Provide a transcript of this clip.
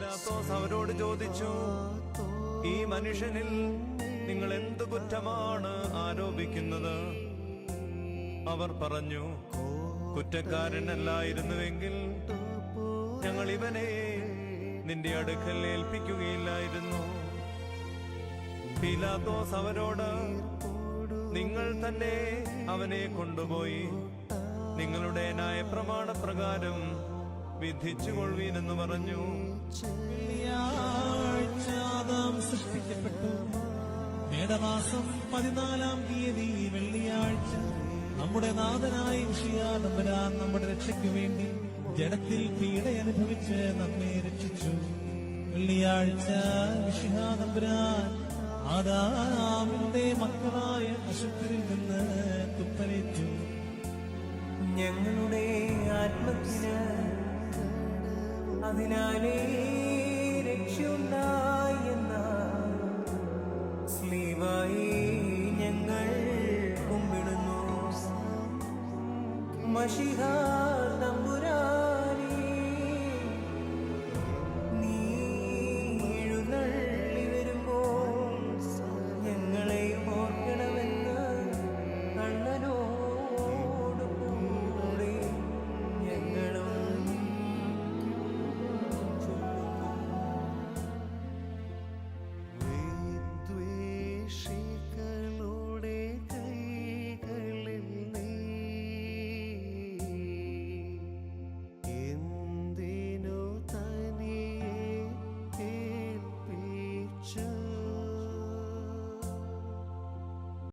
പീലാത്തോസ് അവരോട് ചോദിച്ചു, ഈ മനുഷ്യനിൽ നിങ്ങൾ എന്ത് കുറ്റമാണ് ആരോപിക്കുന്നത്? അവർ പറഞ്ഞു, കുറ്റക്കാരനല്ലായിരുന്നുവെങ്കിൽ ഞങ്ങൾ ഇവനെ നിന്റെ അടുക്കൽ ഏൽപ്പിക്കുകയില്ലായിരുന്നു. പീലാത്തോസ് അവരോട്, നിങ്ങൾ തന്നെ അവനെ കൊണ്ടുപോയി നിങ്ങളുടെ ന്യായപ്രമാണപ്രകാരം വിധിച്ചുകൊള്ളുവീനെന്ന് പറഞ്ഞു. ആദാം സൃഷ്ടിക്കപ്പെട്ടു. മേടമാസം 14-ാം തീയതി വെള്ളിയാഴ്ച നമ്മുടെ നാഥനായ മിശിഹാ തമ്പുരാൻ നമ്മുടെ രക്ഷയ്ക്കു വേണ്ടി ജഡത്തിൽ പീഡയനുഭവിച്ച് നമ്മെ രക്ഷിച്ചു. വെള്ളിയാഴ്ച മിശിഹാ തമ്പുരാൻ ആദാമിന്റെ മക്കളായ അശുദ്ധരിൽ നിന്ന് തുപ്പലേറ്റു. ഞങ്ങളുടെ ആത്മത്തിന് അതിനാലേ രക്ഷയുണ്ടായി എന്ന സ്ലീവായി ഞങ്ങൾ കുമ്പിടുന്നു. മശിഹാ